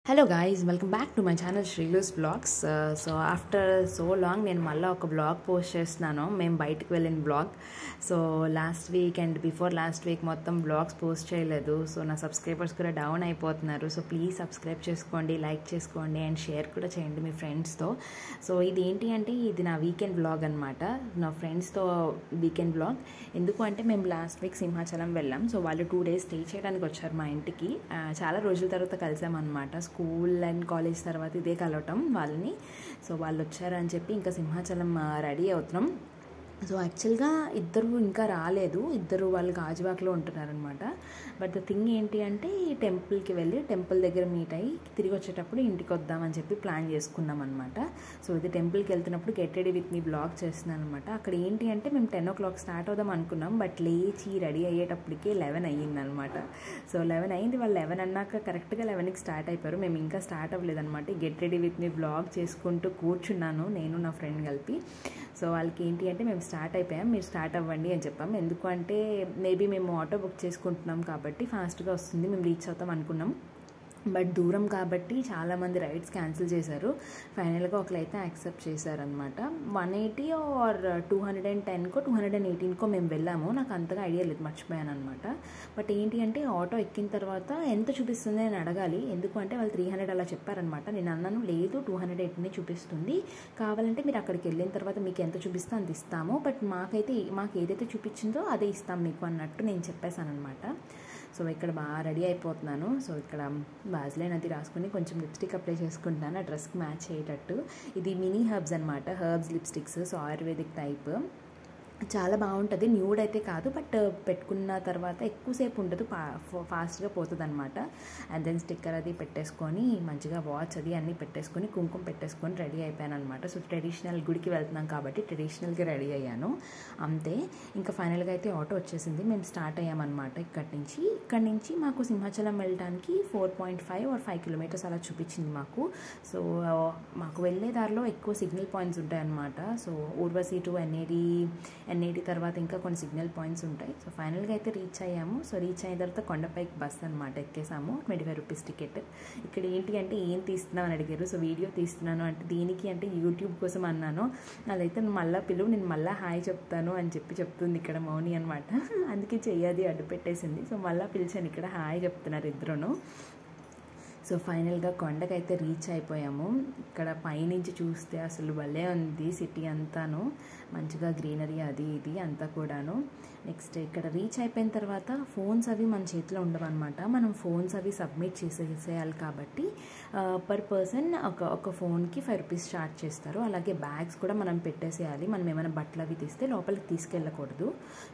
Hello guys, welcome back to my channel Sreelu's vlogs. So after so long నేను మళ్ళీ ఒక vlog post చేస్తున్నాను. మేము బయటకు వెళ్ళిన vlog. So last week and before last week మొత్తం బ్లాగ్స్ పోస్ట్ చేయలేదు. సో నా సబ్స్క్రైబర్స్ కూడా డౌన్ అయిపోతున్నారు. సో ప్లీజ్ సబ్స్క్రైబ్ చేసుకోండి, లైక్ చేసుకోండి అండ్ షేర్ కూడా చేయండి మీ ఫ్రెండ్స్తో. సో ఇది ఏంటి అంటే ఇది నా వీకెండ్ బ్లాగ్ అనమాట. నా ఫ్రెండ్స్తో వీకెండ్ బ్లాగ్. ఎందుకు అంటే మేము లాస్ట్ వీక్ సింహాచలం వెళ్ళాం. సో వాళ్ళు 2 days స్టే చేయడానికి వచ్చారు మా ఇంటికి. చాలా రోజుల తర్వాత కలిసామన్నమాట. స్కూల్ అండ్ కాలేజ్ తర్వాత ఇదే కలవటం వాళ్ళని. సో వాళ్ళు వచ్చారని చెప్పి ఇంకా సింహాచలం రెడీ అవుతున్నాం. సో యాక్చువల్గా ఇద్దరు ఇంకా రాలేదు. ఇద్దరు వాళ్ళు గాజువాకలో ఉంటున్నారనమాట. బట్ ద థింగ్ ఏంటి అంటే ఈ టెంపుల్కి వెళ్ళి టెంపుల్ దగ్గర మీట్ అయ్యి తిరిగి వచ్చేటప్పుడు ఇంటికి వద్దామని చెప్పి ప్లాన్ చేసుకున్నాం అనమాట. సో ఇది టెంపుల్కి వెళ్తున్నప్పుడు గెట్ రెడీ విత్ మీ బ్లాగ్ చేస్తున్నాను అనమాట. అక్కడ ఏంటి అంటే మేము 10 o'clock స్టార్ట్ అవుదాం అనుకున్నాం. బట్ లేచి రెడీ అయ్యేటప్పటికే 11 అయ్యిందనమాట. సో 11 అయింది. వాళ్ళు 11 అన్నాక కరెక్ట్గా 11కి స్టార్ట్ అయిపోయారు. మేము ఇంకా స్టార్ట్ అవ్వలేదన్నమాట. గెట్ రెడీ విత్ మీ బ్లాగ్ చేసుకుంటూ కూర్చున్నాను నేను నా ఫ్రెండ్ కలిపి. సో వాళ్ళకి ఏంటి అంటే మేము స్టార్ట్ అయిపోయాం, మీరు స్టార్ట్ అవ్వండి అని చెప్పాం. ఎందుకంటే మేబీ మేము ఆటో బుక్ చేసుకుంటున్నాం కాబట్టి ఫాస్ట్గా వస్తుంది, మేము రీచ్ అవుతాం అనుకున్నాం. బట్ దూరం కాబట్టి చాలామంది రైడ్స్ క్యాన్సిల్ చేశారు. ఫైనల్గా ఒకరైతే యాక్సెప్ట్ చేశారనమాట. 180 ఆర్ 210కో 218కో మేము వెళ్ళాము. నాకు అంతగా ఐడియా లేదు, మర్చిపోయాను అనమాట. బట్ ఏంటి అంటే ఆటో ఎక్కిన తర్వాత ఎంత చూపిస్తుంది అని అడగాలి. ఎందుకు అంటే వాళ్ళు 300 అలా చెప్పారనమాట. నేను అన్నాను లేదు 218 చూపిస్తుంది, కావాలంటే మీరు అక్కడికి వెళ్ళిన తర్వాత మీకు ఎంత చూపిస్తే అంత ఇస్తాము, బట్ మాకు ఏదైతే చూపించిందో అదే ఇస్తాం మీకు అన్నట్టు నేను చెప్పేశాను అనమాట. సో ఇక్కడ బాగా రెడీ అయిపోతున్నాను. సో ఇక్కడ వాజ్లైన్ అది రాసుకుని కొంచెం లిప్స్టిక్ అప్లై చేసుకుంటాను ఆ డ్రెస్కి మ్యాచ్ అయ్యేటట్టు. ఇది మినీ హర్బ్స్ అనమాట, herbs lipsticks. So ayurvedic type, చాలా బాగుంటుంది. న్యూడ్ అయితే కాదు, బట్ పెట్టుకున్న తర్వాత ఎక్కువసేపు ఉండదు, ఫాస్ట్గా పోతుంది అనమాట. అండ్ దెన్ స్టిక్కర్ అది పెట్టేసుకొని మంచిగా వాచ్ అది అన్నీ పెట్టేసుకొని కుంకుమ పెట్టేసుకొని రెడీ అయిపోయాను అనమాట. సో ట్రెడిషనల్ గుడికి వెళ్తున్నాం కాబట్టి ట్రెడిషనల్గా రెడీ అయ్యాను అంతే. ఇంకా ఫైనల్గా అయితే ఆటో వచ్చేసింది, మేము స్టార్ట్ అయ్యామన్నమాట. ఇక్కడ నుంచి మాకు సింహాచలం వెళ్ళడానికి 4.5 or 5 kilometers అలా చూపించింది మాకు. సో మాకు వెళ్ళే దారిలో ఎక్కువ సిగ్నల్ పాయింట్స్ ఉంటాయన్నమాట. సో ఊర్వశి టు ఎన్ఏడి తర్వాత ఇంకా కొన్ని సిగ్నల్ పాయింట్స్ ఉంటాయి. సో ఫైనల్గా అయితే రీచ్ అయ్యాము. సో రీచ్ అయిన తర్వాత కొండపైకి బస్ అనమాట ఎక్కేసాము. 25 rupees టికెట్. ఇక్కడ ఏంటి అంటే ఏం తీస్తున్నావు అని అడిగారు. సో వీడియో తీస్తున్నాను అంటే దీనికి అంటే యూట్యూబ్ కోసం అన్నాను. అదైతే మళ్ళీ పిలువు, నేను మళ్ళీ హాయ్ చెప్తాను అని చెప్తుంది ఇక్కడ మౌని అనమాట. అందుకే చెయ్యది అడ్డు పెట్టేసింది. సో మళ్ళీ పిలిచాను, ఇక్కడ హాయ్ చెప్తున్నారు ఇద్దరును. సో ఫైనల్గా కొండకైతే రీచ్ అయిపోయాము. ఇక్కడ పైనుంచి చూస్తే అసలు భలే ఉంది సిటీ అంతాను, మంచిగా గ్రీనరీ అది ఇది అంతా కూడాను. నెక్స్ట్ ఇక్కడ రీచ్ అయిపోయిన తర్వాత ఫోన్స్ అవి మన చేతిలో ఉండవన్నమాట. మనం ఫోన్స్ అవి సబ్మిట్ చేసేయాలి కాబట్టి పర్ పర్సన్ ఒక ఫోన్కి 5 rupees చార్జ్ చేస్తారు. అలాగే బ్యాగ్స్ కూడా మనం పెట్టేసేయాలి. మనం ఏమైనా బట్టలు అవి తీస్తే లోపలికి తీసుకెళ్ళకూడదు.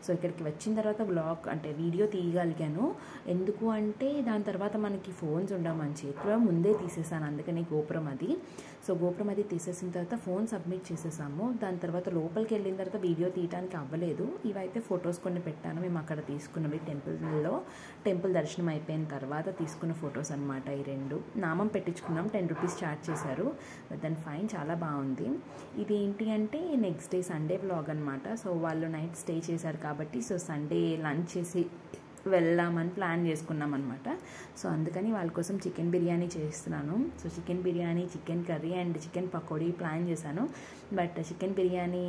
సో ఇక్కడికి వచ్చిన తర్వాత బ్లాగ్ అంటే వీడియో తీయగలిగాను. ఎందుకు అంటే దాని తర్వాత మనకి ఫోన్స్ ఉండవు మన చేతిలో, ముందే తీసేసాను అందుకని గోపురం అది. సో గోపురం అది తీసేసిన తర్వాత ఫోన్ సబ్మిట్ చేసేసాము. దాని తర్వాత లోపలికి వెళ్ళిన తర్వాత వీడియో తీయడానికి అవ్వలేదు. ఇవైతే ఫొటోస్ కొన్ని పెట్టాను మేము అక్కడ తీసుకున్నవి టెంపుల్ దర్శనం అయిపోయిన తర్వాత తీసుకున్న ఫొటోస్ అనమాట. ఈ 2 నామం పెట్టించుకున్నాం, 10 rupees చార్జ్ చేశారు. దాని ఫైన్ చాలా బాగుంది. ఇది ఏంటి అంటే నెక్స్ట్ డే సండే వ్లాగ్ అనమాట. సో వాళ్ళు నైట్ స్టే చేశారు కాబట్టి సో సండే లంచ్ చేసి వెళ్దామని ప్లాన్ చేసుకున్నాం అనమాట. సో అందుకని వాళ్ళ కోసం చికెన్ బిర్యానీ చేస్తున్నాను. So chicken biryani, chicken curry and chicken pakodi plan చేశాను. బట్ చికెన్ బిర్యానీ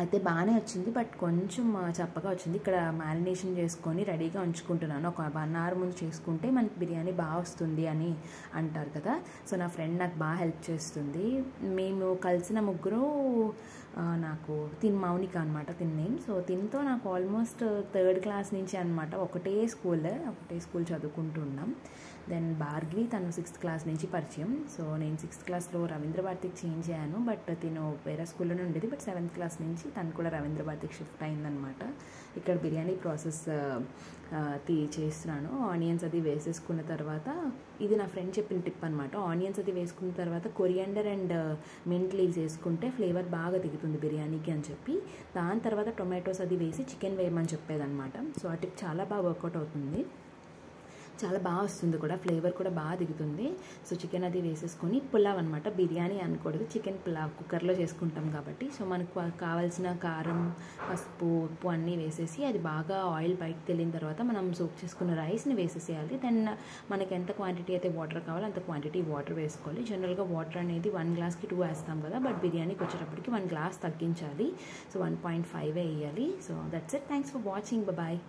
అయితే బాగానే వచ్చింది, బట్ కొంచెం చప్పగా వచ్చింది. ఇక్కడ మ్యారినేషన్ చేసుకొని రెడీగా ఉంచుకుంటున్నాను. ఒక 1 hour ముందు చేసుకుంటే మనకి బిర్యానీ బాగా వస్తుంది అని అంటారు కదా. సో నా ఫ్రెండ్ నాకు బాగా హెల్ప్ చేస్తుంది. మేము కలిసిన ముగ్గురు నాకు మౌనిక అనమాట నేమ్. సో తినతో నాకు ఆల్మోస్ట్ 3rd class నుంచి అనమాట. ఒకటే స్కూల్ చదువుకుంటున్నాం. దెన్ భార్గవి తను 6th class నుంచి పరిచయం. సో నేను 6th classలో రవీంద్ర భారతికి చేంజ్ అయ్యాను. బట్ తిను వేరే స్కూల్లోనే ఉండేది. బట్ 7th class నుంచి తను కూడా రవీంద్ర భారతికి షిఫ్ట్ అయిందనమాట. ఇక్కడ బిర్యానీ ప్రాసెస్ చేస్తున్నాను. ఆనియన్స్ అది వేసేసుకున్న తర్వాత, ఇది నా ఫ్రెండ్ చెప్పిన టిప్ అనమాట. ఆనియన్స్ అది వేసుకున్న తర్వాత కొరియాండర్ అండ్ మింట్ లీవ్స్ వేసుకుంటే ఫ్లేవర్ బాగా దిగుతుంది బిర్యానీకి అని చెప్పి, దాని తర్వాత టొమాటోస్ అది వేసి చికెన్ వేయమని చెప్పేదన్నమాట. సో ఆ టిప్ చాలా బాగా వర్కౌట్ అవుతుంది. చాలా బాగా వస్తుంది కూడా, ఫ్లేవర్ కూడా బాగా దిగుతుంది. సో చికెన్ అది వేసేసుకొని, పులావ్ అనమాట, బిర్యానీ అనకూడదు, చికెన్ పులావ్ కుక్కర్లో చేసుకుంటాం కాబట్టి. సో మనకు కావాల్సిన కారం, పసుపు, ఉప్పు అన్నీ వేసేసి అది బాగా ఆయిల్ బయటకు తెలియని తర్వాత మనం సోక్ చేసుకున్న రైస్ని వేసేసేయాలి. దెన్ మనకి ఎంత క్వాంటిటీ అయితే వాటర్ కావాలో అంత క్వాంటిటీ వాటర్ వేసుకోవాలి. జనరల్గా వాటర్ అనేది 1 గ్లాస్కి 2 వేస్తాం కదా, బట్ బిర్యానీకి వచ్చేటప్పటికి 1 గ్లాస్ తగ్గించాలి. సో 1.5 వేయాలి. So that's it. Thanks for watching. Bye.